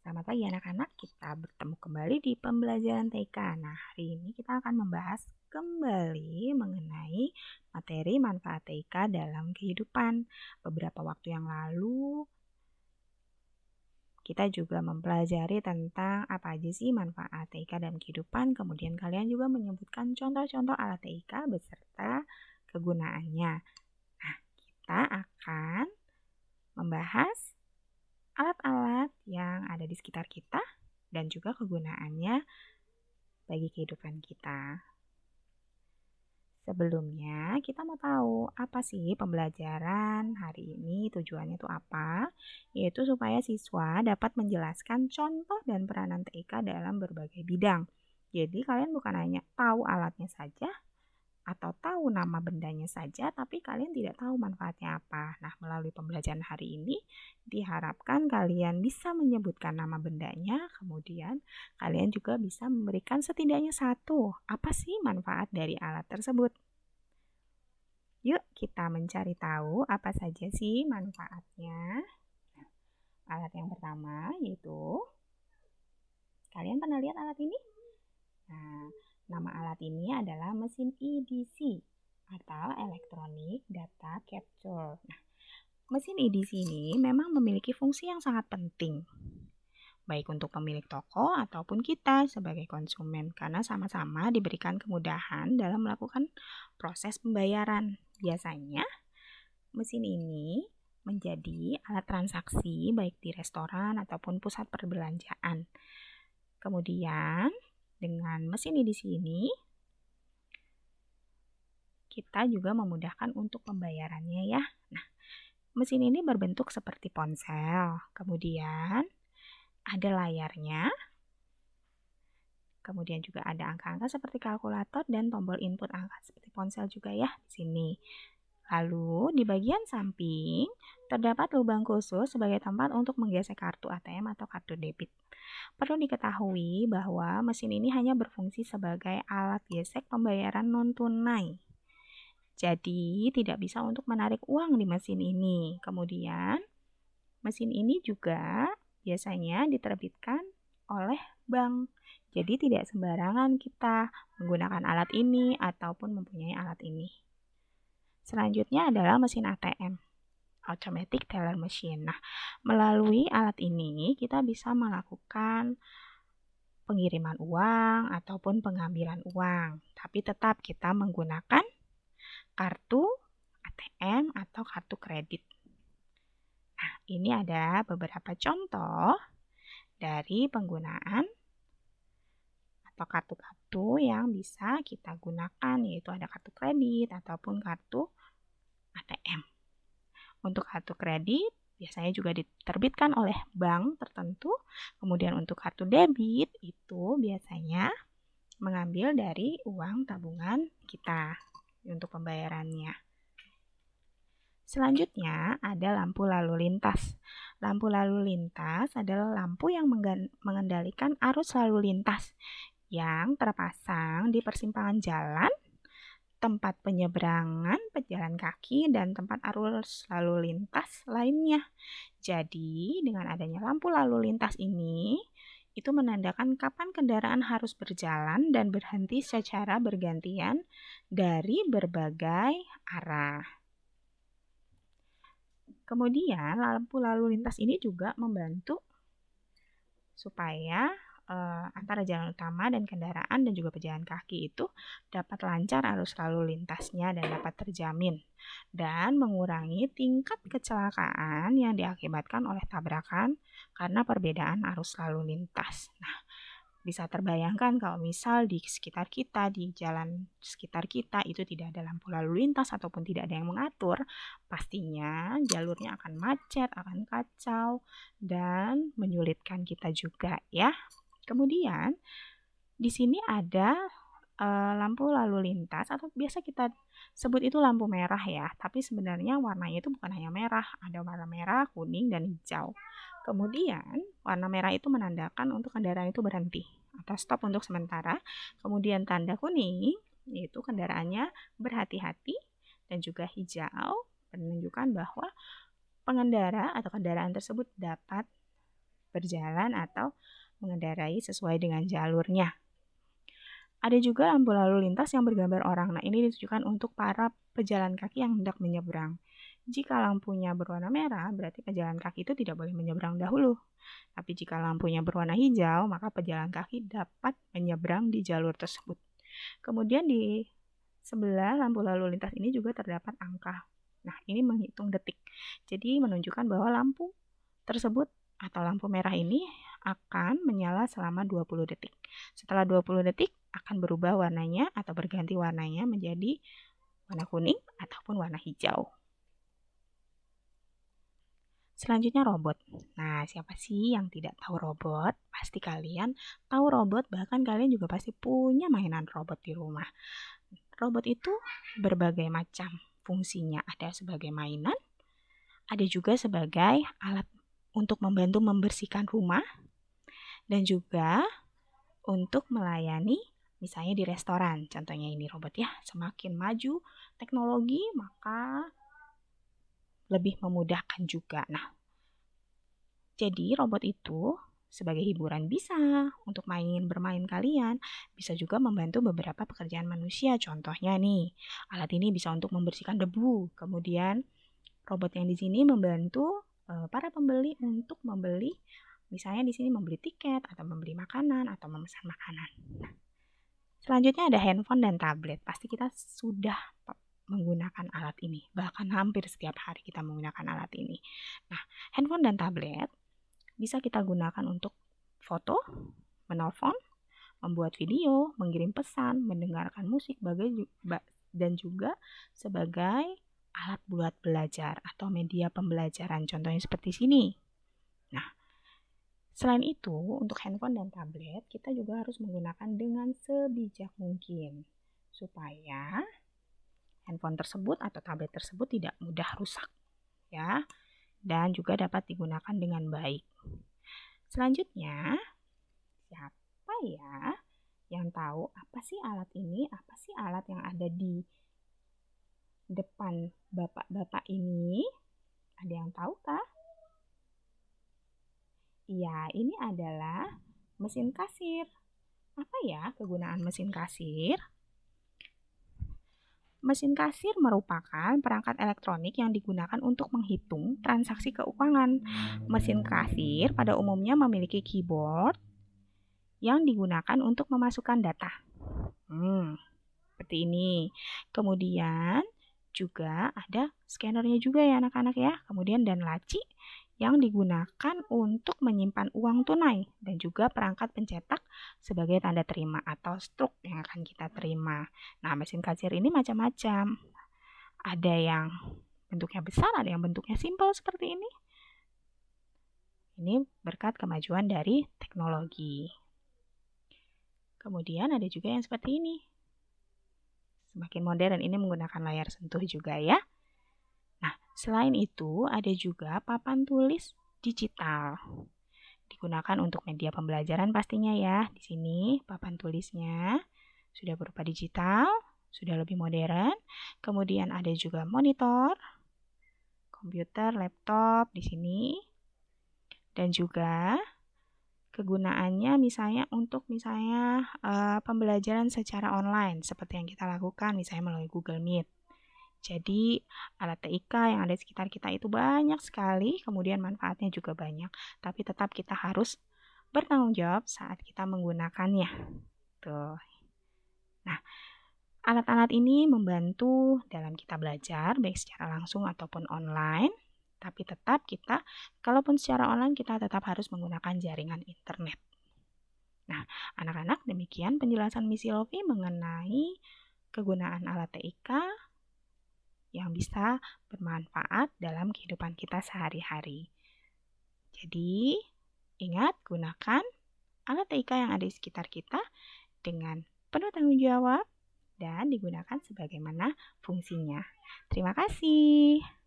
Selamat pagi anak-anak, kita bertemu kembali di pembelajaran TK. Nah, hari ini kita akan membahas kembali mengenai materi manfaat TK dalam kehidupan. Beberapa waktu yang lalu, kita juga mempelajari tentang apa aja sih manfaat TK dalam kehidupan. Kemudian kalian juga menyebutkan contoh-contoh alat TK beserta kegunaannya. Nah, kita akan membahas alat-alat yang ada di sekitar kita dan juga kegunaannya bagi kehidupan kita. Sebelumnya, kita mau tahu apa sih pembelajaran hari ini, tujuannya itu apa? Yaitu supaya siswa dapat menjelaskan contoh dan peranan TK dalam berbagai bidang. Jadi kalian bukan hanya tahu alatnya saja, atau tahu nama bendanya saja, tapi kalian tidak tahu manfaatnya apa. Nah, melalui pembelajaran hari ini, diharapkan kalian bisa menyebutkan nama bendanya, kemudian kalian juga bisa memberikan setidaknya satu. Apa sih manfaat dari alat tersebut? Yuk, kita mencari tahu apa saja sih manfaatnya. Alat yang pertama yaitu, kalian pernah lihat alat ini? Nah, nama alat ini adalah mesin EDC atau Electronic Data Capture. Nah, mesin EDC ini memang memiliki fungsi yang sangat penting, baik untuk pemilik toko ataupun kita sebagai konsumen, karena sama-sama diberikan kemudahan dalam melakukan proses pembayaran. Biasanya, mesin ini menjadi alat transaksi baik di restoran ataupun pusat perbelanjaan. Kemudian, dengan mesin di sini, kita juga memudahkan untuk pembayarannya ya. Nah, mesin ini berbentuk seperti ponsel. Kemudian ada layarnya. Kemudian juga ada angka-angka seperti kalkulator dan tombol input angka seperti ponsel juga ya di sini. Lalu di bagian samping terdapat lubang khusus sebagai tempat untuk menggesek kartu ATM atau kartu debit. Perlu diketahui bahwa mesin ini hanya berfungsi sebagai alat gesek pembayaran non-tunai. Jadi tidak bisa untuk menarik uang di mesin ini. Kemudian mesin ini juga biasanya diterbitkan oleh bank. Jadi tidak sembarangan kita menggunakan alat ini ataupun mempunyai alat ini. Selanjutnya adalah mesin ATM, Automatic Teller Machine. Nah, melalui alat ini kita bisa melakukan pengiriman uang ataupun pengambilan uang. Tapi tetap kita menggunakan kartu ATM atau kartu kredit. Nah, ini ada beberapa contoh dari penggunaan atau kartu-kartu yang bisa kita gunakan, yaitu ada kartu kredit ataupun kartu ATM. Untuk kartu kredit biasanya juga diterbitkan oleh bank tertentu. Kemudian untuk kartu debit itu biasanya mengambil dari uang tabungan kita untuk pembayarannya. Selanjutnya ada lampu lalu lintas. Lampu lalu lintas adalah lampu yang mengendalikan arus lalu lintas yang terpasang di persimpangan jalan, tempat penyeberangan pejalan kaki, dan tempat arus lalu lintas lainnya. Jadi, dengan adanya lampu lalu lintas ini, itu menandakan kapan kendaraan harus berjalan dan berhenti secara bergantian dari berbagai arah. Kemudian, lampu lalu lintas ini juga membantu supaya antara jalan utama dan kendaraan dan juga pejalan kaki itu dapat lancar arus lalu lintasnya dan dapat terjamin dan mengurangi tingkat kecelakaan yang diakibatkan oleh tabrakan karena perbedaan arus lalu lintas. Nah, bisa terbayangkan kalau misal di sekitar kita, di jalan sekitar kita itu tidak ada lampu lalu lintas ataupun tidak ada yang mengatur, pastinya jalurnya akan macet, akan kacau, dan menyulitkan kita juga ya. Kemudian di sini ada lampu lalu lintas atau biasa kita sebut itu lampu merah ya, tapi sebenarnya warnanya itu bukan hanya merah, ada warna merah, kuning, dan hijau. Kemudian warna merah itu menandakan untuk kendaraan itu berhenti atau stop untuk sementara. Kemudian tanda kuning yaitu kendaraannya berhati-hati, dan juga hijau menunjukkan bahwa pengendara atau kendaraan tersebut dapat berjalan atau mengendarai sesuai dengan jalurnya. Ada juga lampu lalu lintas yang bergambar orang. Nah, ini ditujukan untuk para pejalan kaki yang hendak menyeberang. Jika lampunya berwarna merah, berarti pejalan kaki itu tidak boleh menyeberang dahulu. Tapi jika lampunya berwarna hijau, maka pejalan kaki dapat menyeberang di jalur tersebut. Kemudian di sebelah lampu lalu lintas ini juga terdapat angka. Nah, ini menghitung detik. Jadi menunjukkan bahwa lampu tersebut atau lampu merah ini akan menyala selama 20 detik. Setelah 20 detik akan berubah warnanya atau berganti warnanya menjadi warna kuning ataupun warna hijau. Selanjutnya robot. Nah, siapa sih yang tidak tahu robot? Pasti kalian tahu robot, bahkan kalian juga pasti punya mainan robot di rumah. Robot itu berbagai macam fungsinya. Ada sebagai mainan, ada juga sebagai alat untuk membantu membersihkan rumah, dan juga untuk melayani misalnya di restoran. Contohnya ini robot ya. Semakin maju teknologi, maka lebih memudahkan juga. Nah, jadi robot itu sebagai hiburan bisa untuk bermain kalian, bisa juga membantu beberapa pekerjaan manusia. Contohnya nih, alat ini bisa untuk membersihkan debu. Kemudian robot yang di sini membantu para pembeli untuk membeli, misalnya di sini membeli tiket atau membeli makanan atau memesan makanan. Nah, selanjutnya ada handphone dan tablet. Pasti kita sudah menggunakan alat ini, bahkan hampir setiap hari kita menggunakan alat ini. Nah, handphone dan tablet bisa kita gunakan untuk foto, menelpon, membuat video, mengirim pesan, mendengarkan musik, dan juga sebagai alat buat belajar atau media pembelajaran. Contohnya seperti sini. Nah, selain itu, untuk handphone dan tablet, kita juga harus menggunakan dengan sebijak mungkin supaya handphone tersebut atau tablet tersebut tidak mudah rusak, ya, dan juga dapat digunakan dengan baik. Selanjutnya, siapa ya yang tahu apa sih alat ini? Apa sih alat yang ada di depan bapak-bapak ini? Ada yang tahu kah? Iya, ini adalah mesin kasir. Apa ya kegunaan mesin kasir? Mesin kasir merupakan perangkat elektronik yang digunakan untuk menghitung transaksi keuangan. Mesin kasir pada umumnya memiliki keyboard yang digunakan untuk memasukkan data. Seperti ini. Kemudian juga ada scannernya juga ya anak-anak ya. Kemudian dan laci yang digunakan untuk menyimpan uang tunai dan juga perangkat pencetak sebagai tanda terima atau struk yang akan kita terima. Nah, mesin kasir ini macam-macam. Ada yang bentuknya besar, ada yang bentuknya simpel seperti ini. Ini berkat kemajuan dari teknologi. Kemudian ada juga yang seperti ini. Semakin modern, ini menggunakan layar sentuh juga ya. Nah, selain itu ada juga papan tulis digital. Digunakan untuk media pembelajaran pastinya ya. Di sini papan tulisnya sudah berupa digital, sudah lebih modern. Kemudian ada juga monitor, komputer, laptop di sini. Dan juga kegunaannya misalnya untuk pembelajaran secara online seperti yang kita lakukan misalnya melalui Google Meet. Jadi alat TIK yang ada di sekitar kita itu banyak sekali, kemudian manfaatnya juga banyak. Tapi tetap kita harus bertanggung jawab saat kita menggunakannya. Tuh. Nah, alat-alat ini membantu dalam kita belajar, baik secara langsung ataupun online. Tapi tetap kita, kalaupun secara online, kita tetap harus menggunakan jaringan internet. Nah, anak-anak, demikian penjelasan Miss Silvi mengenai kegunaan alat TIK yang bisa bermanfaat dalam kehidupan kita sehari-hari. Jadi, ingat gunakan alat TIK yang ada di sekitar kita dengan penuh tanggung jawab dan digunakan sebagaimana fungsinya. Terima kasih.